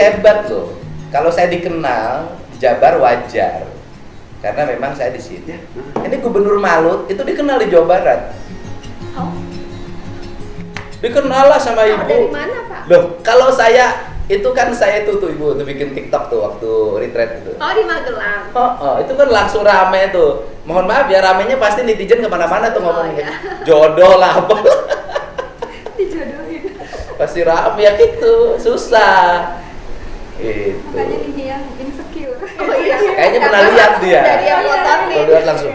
Hebat loh. Kalau saya dikenal di Jabar wajar. Karena memang saya di sini. Ini Gubernur Malut itu dikenal di Jawa Barat. Oh. Dikenal lah sama ibu. Dari mana, Pak? Loh, kalau saya itu kan saya itu tuh ibu tuh bikin TikTok tuh waktu retreat itu. Oh, di Magelang. Itu kan langsung rame tuh. Mohon maaf ya, ramenya pasti netizen kemana-mana tuh ngomongin iya. jodoh lah apa. Dijodohin. Pasti rame ya gitu, susah. Gitu. Makanya ini yang insecure. Oh iya. Kayaknya pernah lihat dia. Dari yang motor nih. Kalau lihat langsung.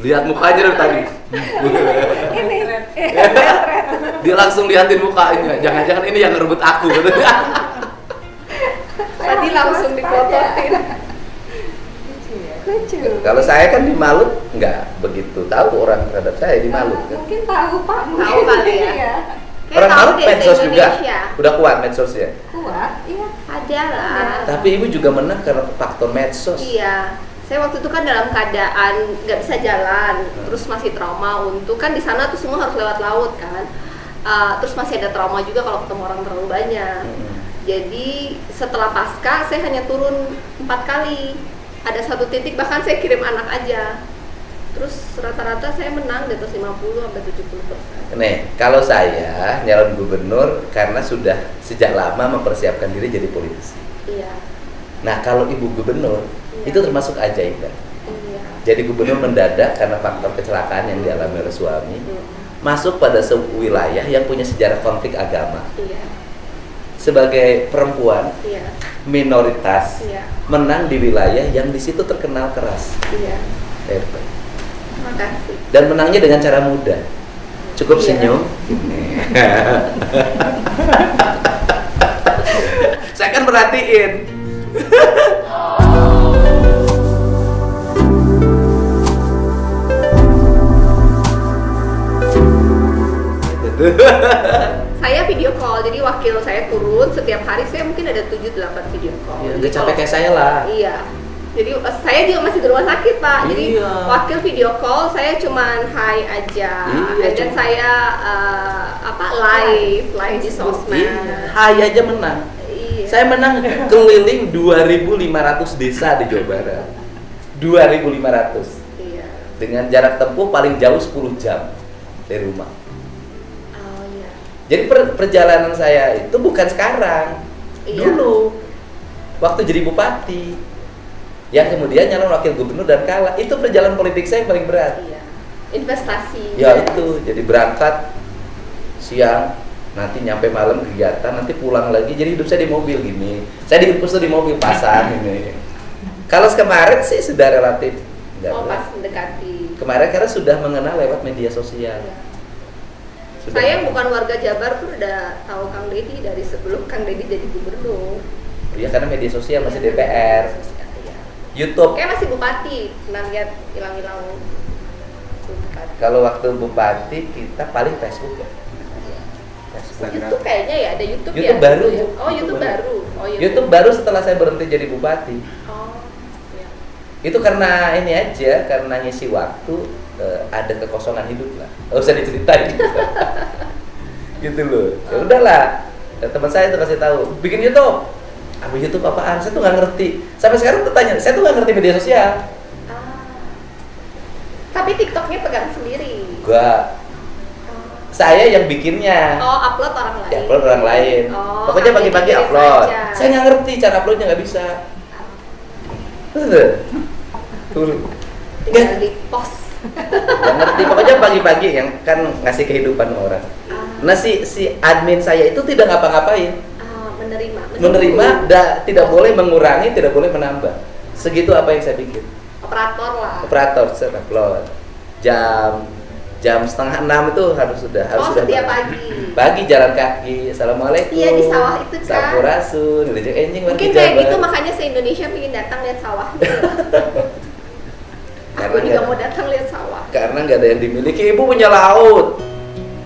Lihat mukanya dari tadi. Ini. Dia langsung liatin mukanya. Jangan-jangan ini yang ngerebut aku gitu. Tadi langsung dikototin. Lucu. Kalau saya kan di Malut nggak begitu tahu orang terhadap saya di Malut kan. Mungkin tahu Pak. Tahu kali ya. Iya. Kayak Orang tahu Malut deh, medsos juga. se-Indonesia. Udah kuat medsosnya. Kuat. Iya. Ada lah. Tapi ibu juga menang karena faktor medsos. Iya. Saya waktu itu kan dalam keadaan nggak bisa jalan, terus masih trauma untuk kan di sana tuh semua harus lewat laut kan. Terus masih ada trauma juga kalau ketemu orang terlalu banyak. Jadi setelah pasca saya hanya turun 4 kali. Ada satu titik bahkan saya kirim anak aja. Terus rata-rata saya menang di atas 50 sampai 70%. Nih, kalau saya nyalon gubernur karena sudah sejak lama mempersiapkan diri jadi politisi. Iya. Nah, kalau ibu gubernur itu termasuk ajaib kan? Iya. Jadi gubernur mendadak karena faktor kecelakaan yang dialami oleh suami, masuk pada sebuah wilayah yang punya sejarah konflik agama. Iya. Sebagai perempuan Iya. minoritas Iya. menang di wilayah yang di situ terkenal keras. Iya. Hebat. Makasih. Dan menangnya dengan cara mudah. Cukup Iya. senyum. Saya kan perhatiin. Saya video call, jadi wakil saya turun setiap hari saya mungkin ada 7-8 video call. Ya, Jadi nggak capek kalau- kayak saya lah. Iya. Jadi saya juga masih di rumah sakit Pak. Jadi Iya. wakil video call saya cuman hi aja. Iya, Dan cuma- saya live di sosmed. Iya, hai aja menang. Iya. Saya menang keliling 2.500 desa di Jawa Barat. 2.500 Iya. dengan jarak tempuh paling jauh 10 jam dari rumah. Oh iya. Jadi perjalanan saya itu bukan sekarang, Iya. dulu waktu jadi bupati, yang kemudian nyalon wakil gubernur dan kalah. Itu perjalanan politik saya yang paling berat. Iya. Investasi. Ya itu, jadi berangkat siang, nanti nyampe malam kegiatan, nanti pulang lagi. Jadi hidup saya di mobil gini. Saya diutus tuh di mobil pasang ini. Kalau kemarin sih sudah relatif nggak Oh berat. pas mendekati. Kemarin karena sudah mengenal lewat media sosial. Iya. Sudah Saya mengenal. bukan warga Jabar pun udah tahu Kang Deddy dari sebelum Kang Deddy jadi gubernur. Ya karena media sosial masih Iya, DPR, sosial, iya. YouTube. Kayak masih bupati, pernah lihat hilang-hilang bupati. Kalau waktu bupati kita paling Facebook ya. Facebook. YouTube kayaknya ya, ada YouTube, YouTube ya? baru, Bu. Oh YouTube baru. Oh YouTube baru setelah saya berhenti jadi bupati. Oh iya. Itu karena ini aja, karena ngisi waktu, ada kekosongan hidup lah. Nggak usah diceritain. Gitu loh. Ya udahlah. Teman saya tuh kasih tahu, bikin YouTube. Apa YouTube apaan? Saya tuh nggak ngerti. Sampai sekarang tuh tanya, saya tuh nggak ngerti media sosial. Ah. Tapi TikToknya pegang sendiri. Gua saya yang bikinnya. Oh upload orang lain. Ya, upload orang lain. Oh, Pokoknya Kang pagi-pagi Deddy upload. aja. Saya nggak ngerti cara uploadnya, nggak bisa. Tuh. Tinggal di post. Nggak ngerti. Pokoknya pagi-pagi yang kan ngasih kehidupan orang. Nah si admin saya itu tidak ngapa-ngapain, menerima, tidak boleh mengurangi, tidak boleh menambah. Segitu apa yang saya bikin. Operator lah. Operator saya upload jam setengah 6 itu harus sudah Setiap bangun. pagi. Pagi jalan kaki, assalamualaikum. Iya, di sawah itu kan. Sampurasun, ngejek enjing warga Mungkin kayak Jabar. gitu makanya se-Indonesia pengen datang lihat sawah. Aku Karena juga nggak- mau datang lihat sawah. Karena nggak ada yang dimiliki. Ibu punya laut.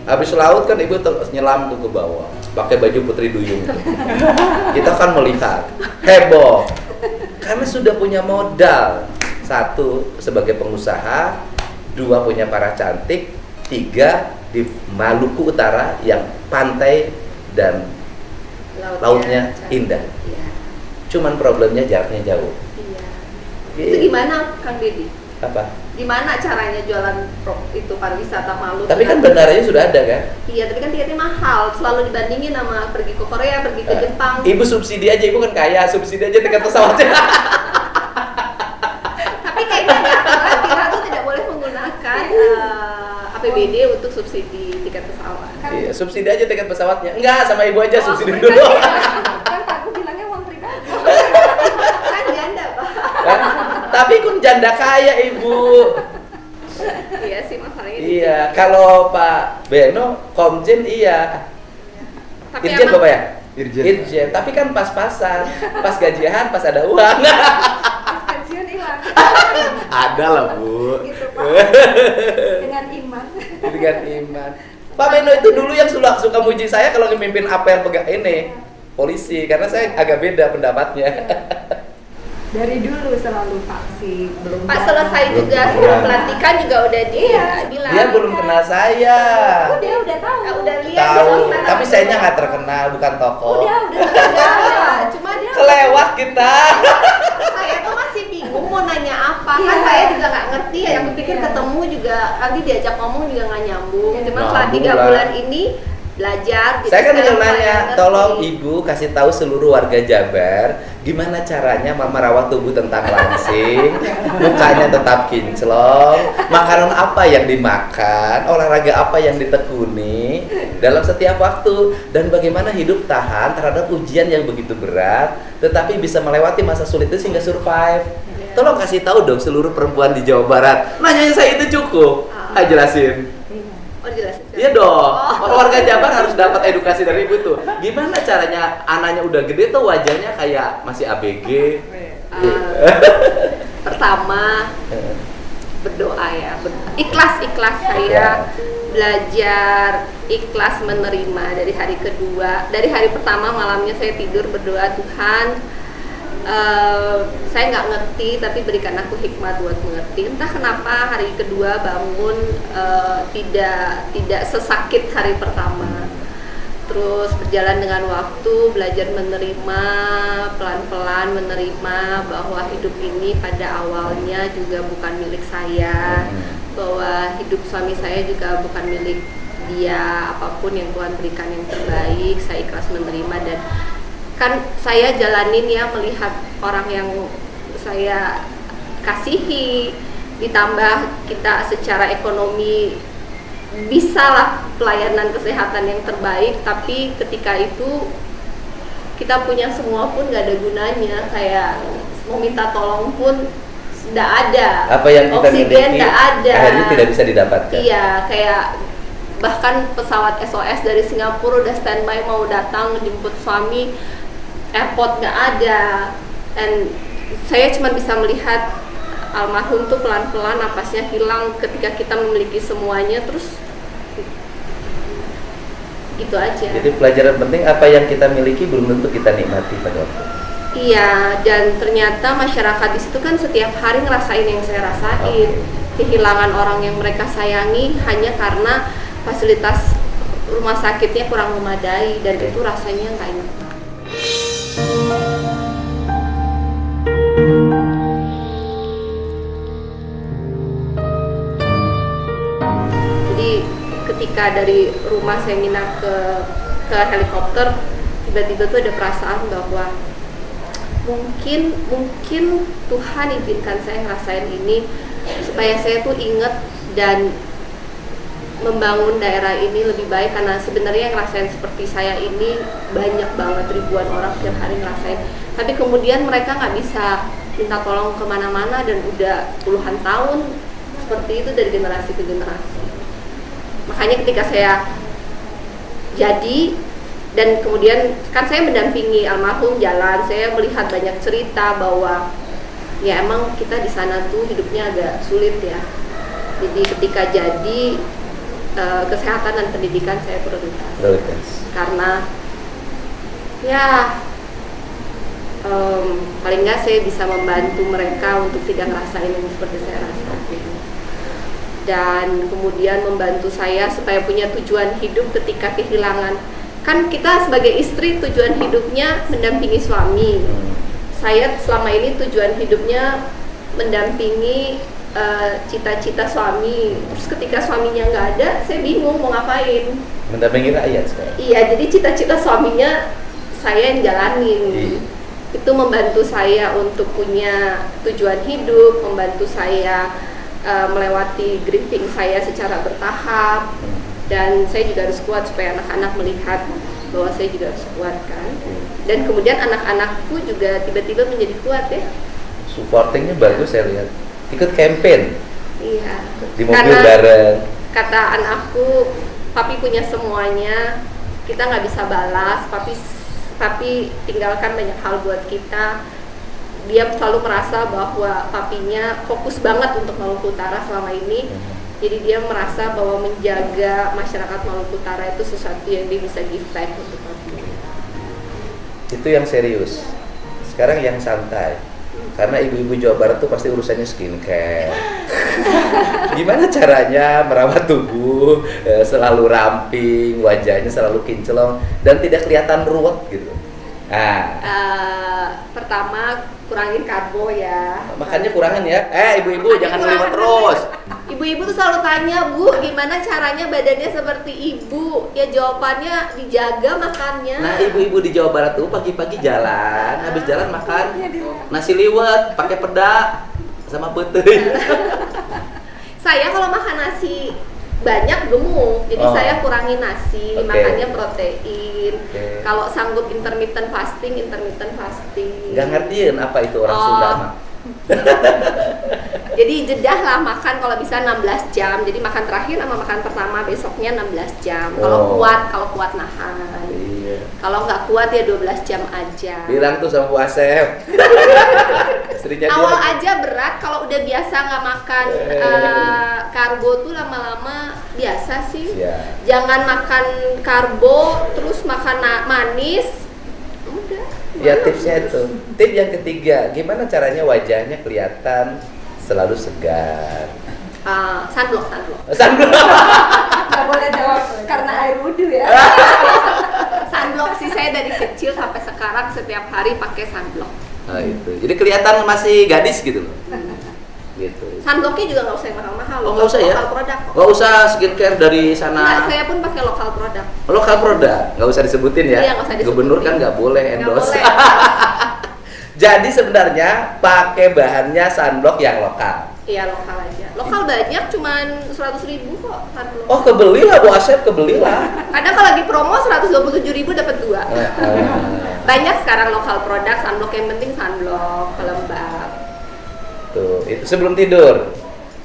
Habis laut kan ibu nyelam tuh ke bawah, pakai baju putri duyung. Kita kan melihat heboh karena sudah punya modal. Satu sebagai pengusaha, dua punya para cantik, tiga di Maluku Utara yang pantai dan lautnya indah. Iya. Cuman problemnya jaraknya jauh. Iya. Iya. Itu gimana Kang Deddy? Apa? Gimana caranya jualan itu pariwisata Maluku? Tapi kan bandaranya sudah ada kan? Iya, tapi kan tiketnya mahal. Selalu dibandingin sama pergi ke Korea, pergi ke Jepang. Ibu subsidi aja, ibu kan kaya, subsidi aja tiket pesawatnya. Tapi kayaknya di aturan Tira tuh tidak boleh menggunakan APBD untuk subsidi tiket pesawat. Iya, subsidi aja tiket pesawatnya. Enggak, sama ibu aja subsidi Oh, dulu. Kan Pak Gu bilangnya uang pribadi. Kan janda, Pak. Kan? Tapi kun janda kaya ibu. Iya sih masalahnya. Iya, kalau Pak Beno Komjen iya. Tapi Irjen emang Bapak ya? Irjen. Tapi kan pas-pasan, pas gajian, pas ada uang. Pas pensiun hilang. Ada lah Bu. Gitu Pak. Dengan iman. Dengan iman. Pak Beno itu dulu yang suka muji saya kalau ngemimpin apa yang pegang ini polisi, karena saya agak beda pendapatnya. Dari dulu selalu Pak sih belum. Pak selesai juga Belum sebelum kenal. pelantikan juga udah dia Iya. bilang. Dia belum kenal saya. Oh, dia udah tahu. Udah lihat di Tahu, sosmed. tapi sayanya nggak terkenal, bukan tokoh. Udah Udah, cuma dia Kelewat kita. saya tuh masih bingung mau nanya apa. Iya. Kan saya juga nggak ngerti ya. Aku pikir Iya. ketemu juga nanti diajak ngomong juga nggak nyambung. Iya. Cuma setelah 3 Nyambung lah. bulan ini belajar. jadi Saya kan sekarang ingin nanya, saya ngerti. tolong ibu kasih tahu seluruh warga Jabar gimana caranya merawat tubuh tentang langsing, mukanya tetap kinclong, makanan apa yang dimakan, olahraga apa yang ditekuni dalam setiap waktu, dan bagaimana hidup tahan terhadap ujian yang begitu berat, tetapi bisa melewati masa sulit itu sehingga survive. Tolong kasih tahu dong seluruh perempuan di Jawa Barat. Nanyanya saya itu cukup. Ayo jelasin. Oh jelasin. Iya dong, warga Jabar harus dapat edukasi dari ibu tuh. Gimana caranya anaknya udah gede tuh wajahnya kayak masih ABG. Pertama berdoa ya, ikhlas saya belajar ikhlas menerima dari hari kedua. Dari hari pertama malamnya saya tidur berdoa, Tuhan, saya nggak ngerti tapi berikan aku hikmat buat mengerti. Entah kenapa hari kedua bangun tidak sesakit hari pertama. Terus berjalan dengan waktu, belajar menerima, pelan-pelan menerima bahwa hidup ini pada awalnya juga bukan milik saya, bahwa hidup suami saya juga bukan milik dia. Apapun yang Tuhan berikan yang terbaik, saya ikhlas menerima. Dan kan saya jalanin ya, melihat orang yang saya kasihi, ditambah kita secara ekonomi bisa lah pelayanan kesehatan yang terbaik, tapi ketika itu kita punya semua pun nggak ada gunanya. Kayak mau minta tolong pun nggak ada, Apa yang kita oksigen miliki nggak ada, akhirnya tidak bisa didapatkan. Iya, kayak bahkan pesawat SOS dari Singapura udah standby mau datang jemput suami, airport nggak ada. Dan saya cuma bisa melihat almarhum tuh pelan-pelan napasnya hilang ketika kita memiliki semuanya. Terus gitu aja. Jadi pelajaran penting, apa yang kita miliki belum tentu kita nikmati pada waktu. Iya, dan ternyata masyarakat di situ kan setiap hari ngerasain yang saya rasain. Kehilangan orang yang mereka sayangi hanya karena fasilitas rumah sakitnya kurang memadai, dan itu rasanya nggak enak. Jadi ketika dari rumah saya nginap ke helikopter, tiba-tiba tuh ada perasaan bahwa mungkin Tuhan izinkan saya ngerasain ini supaya saya tuh inget dan membangun daerah ini lebih baik. Karena sebenarnya yang ngerasain seperti saya ini banyak banget, ribuan orang tiap hari ngerasain, tapi kemudian mereka nggak bisa minta tolong kemana-mana, dan udah puluhan tahun seperti itu dari generasi ke generasi. Makanya ketika saya jadi, dan kemudian kan saya mendampingi almarhum jalan, saya melihat banyak cerita bahwa ya emang kita di sana tuh hidupnya agak sulit ya. Jadi ketika jadi, kesehatan dan pendidikan saya prioritas. Karena ya paling nggak saya bisa membantu mereka untuk tidak ngerasain yang seperti saya rasain, dan kemudian membantu saya supaya punya tujuan hidup ketika kehilangan kan kita sebagai istri tujuan hidupnya mendampingi suami. Saya selama ini tujuan hidupnya mendampingi cita-cita suami. Terus ketika suaminya nggak ada, saya bingung mau ngapain. Mendampingi rakyat sekarang. Iya, jadi cita-cita suaminya saya yang jalanin. Itu membantu saya untuk punya tujuan hidup, membantu saya melewati grieving saya secara bertahap. Dan saya juga harus kuat supaya anak-anak melihat bahwa saya juga harus kuat kan. Dan kemudian anak-anakku juga tiba-tiba menjadi kuat ya. Supportingnya bagus saya lihat. Ikut campaign. Iya. Di mobil bareng. Kata anakku, papi punya semuanya, kita nggak bisa balas, papi tinggalkan banyak hal buat kita. Dia selalu merasa bahwa papinya fokus banget untuk Maluku Utara selama ini. Jadi dia merasa bahwa menjaga masyarakat Maluku Utara itu sesuatu yang dia bisa give back untuk papi. Itu yang serius. Sekarang yang santai. Karena ibu-ibu Jawa Barat tuh pasti urusannya skincare. Gimana caranya merawat tubuh selalu ramping, wajahnya selalu kinclong dan tidak kelihatan ruwet gitu. Pertama kurangin karbo ya. Makannya kurangin ya. Ibu-ibu jangan ngelimut terus. Ibu-ibu tuh selalu tanya, Bu, gimana caranya badannya seperti ibu? Ya jawabannya dijaga makannya. Nah, ibu-ibu di Jawa Barat tuh pagi-pagi jalan, habis jalan makan nasi liwet pakai peda sama beteuy. Saya kalau makan nasi banyak gemuk, jadi saya kurangi nasi, makannya protein. Kalau sanggup intermittent fasting. Gak ngertiin apa itu orang Sunda mah. Jadi jedah lah makan kalau bisa 16 jam. Jadi makan terakhir sama makan pertama besoknya 16 jam. Kalau kuat nahan. Iya. Kalau nggak kuat ya 12 jam aja. Bilang tuh sama Bu Asep. Awal aja berat, kalau udah biasa nggak makan karbo tuh lama-lama biasa sih. Yeah. Jangan makan karbo terus makan manis. Udah. Ya tipsnya itu. Tip yang ketiga, gimana caranya wajahnya kelihatan selalu segar? Sunblock. Nggak boleh jawab karena air wudhu ya. Sunblock sih, saya dari kecil sampai sekarang setiap hari pakai sunblock. Nah, itu. Jadi kelihatan masih gadis gitu loh. Gitu. Sunblocknya juga nggak usah yang mahal-mahal. Oh, nggak usah ya? Lokal produk kok. Nggak usah skincare dari sana. Nggak, saya pun pakai lokal produk. Lokal produk, nggak usah disebutin ya. Iya, nggak usah disebutin. Gubernur kan nggak boleh Nggak endorse. boleh. Jadi sebenarnya pakai bahannya sunblock yang lokal. Iya, lokal aja. Lokal banyak, cuman 100.000 kok sunblock. Oh, kebelilah Bu Asep, kebelilah. Kadang kalau lagi promo 127.000 dapat 2. Banyak sekarang lokal produk sunblock, yang penting sunblock, pelembab. Tuh, itu sebelum tidur.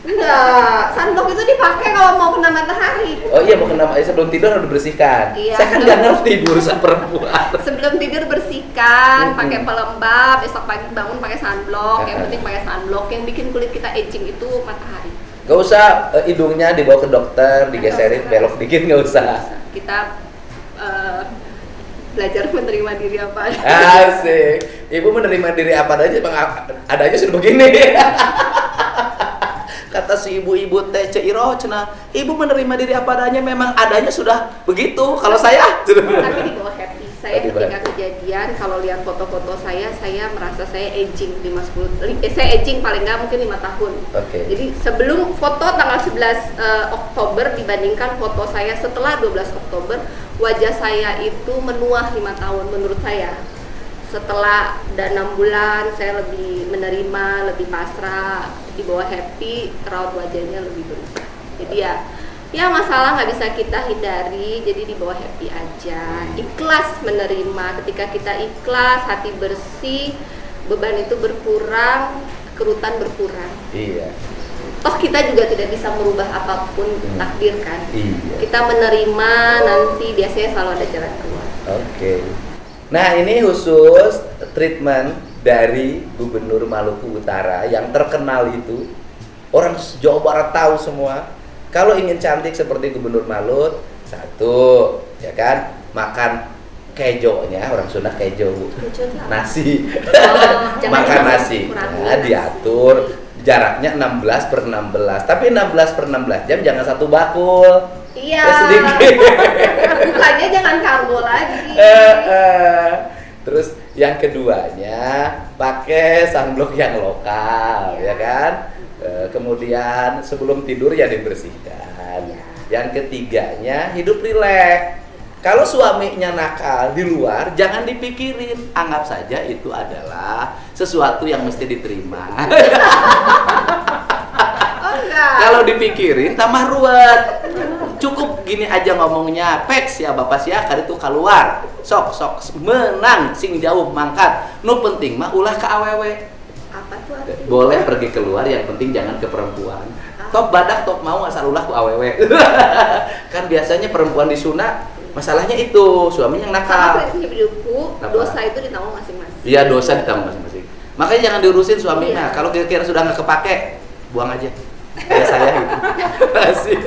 Enggak, sunblock itu dipakai kalau mau kena matahari. Oh iya, mau kena sebelum tidur harus dibersihkan. Iya, Saya kan nggak ngerti urusan perempuan. Sebelum tidur bersihkan, pakai pelembab, besok pagi bangun pakai sunblock. Yang penting pakai sunblock. Yang bikin kulit kita aging itu matahari. Gak usah hidungnya dibawa ke dokter, digeserin belok dikit, nggak usah. Kita belajar menerima diri apa aja. Asik. Ibu menerima diri apa adanya, bang adanya sudah begini. Kata si ibu-ibu teh Ceiroh cenah, ibu menerima diri apa adanya, memang adanya sudah begitu. Kalau saya tapi di bawah happy. Saya di bawah ketika kejadian, kalau lihat foto-foto saya merasa saya aging 5-10. Saya aging paling nggak mungkin 5 tahun. Oke. Jadi sebelum foto tanggal 11 Oktober dibandingkan foto saya setelah 12 Oktober, wajah saya itu menua 5 tahun menurut saya. Setelah 6 bulan saya lebih menerima, lebih pasrah, di bawah happy, raut wajahnya lebih berubah. Jadi ya masalah nggak bisa kita hindari, jadi di bawah happy aja, ikhlas menerima. Ketika kita ikhlas, hati bersih, beban itu berkurang, kerutan berkurang. Iya. Toh kita juga tidak bisa merubah apapun takdir kan. Iya. Kita menerima, nanti biasanya selalu ada jalan keluar. Oke. Nah, ini khusus treatment dari Gubernur Maluku Utara yang terkenal itu. Orang Jawa Barat tahu semua. Kalau ingin cantik seperti Gubernur Malut, satu, ya kan, makan kejonya, orang Sunda kejo, Bu. Nasi. Makan nasi. Nah, diatur jaraknya 16/16. Tapi 16/16 jam jangan satu bakul. Iya. Ya sedikit. Sukanya jangan karbo lagi. Terus yang keduanya pakai sunblock yang lokal, ya kan? Kemudian sebelum tidur ya dibersihkan. Iya. Yang ketiganya hidup rileks. Kalau suaminya nakal di luar, jangan dipikirin, anggap saja itu adalah sesuatu yang mesti diterima. Oh enggak. Kalau dipikirin tambah ruwet. Cukup gini aja ngomongnya, peks ya bapak sia kali itu keluar. Sok menang sing jauh mangkat. Nu penting mah ulah ke awewe. Apa tuh artinya? Boleh pergi keluar, yang penting jangan ke perempuan. Top badak top mau asal ulah ku awewe. Kan biasanya perempuan disunat masalahnya itu suaminya yang Sama nakal. prinsip hidupku, Apa? dosa itu ditanggung masing-masing. Iya, dosa ditanggung masing-masing. Makanya jangan diurusin suaminya. Iya. Kalau kira-kira sudah nggak kepake, buang aja. Kayak saya gitu. Asik.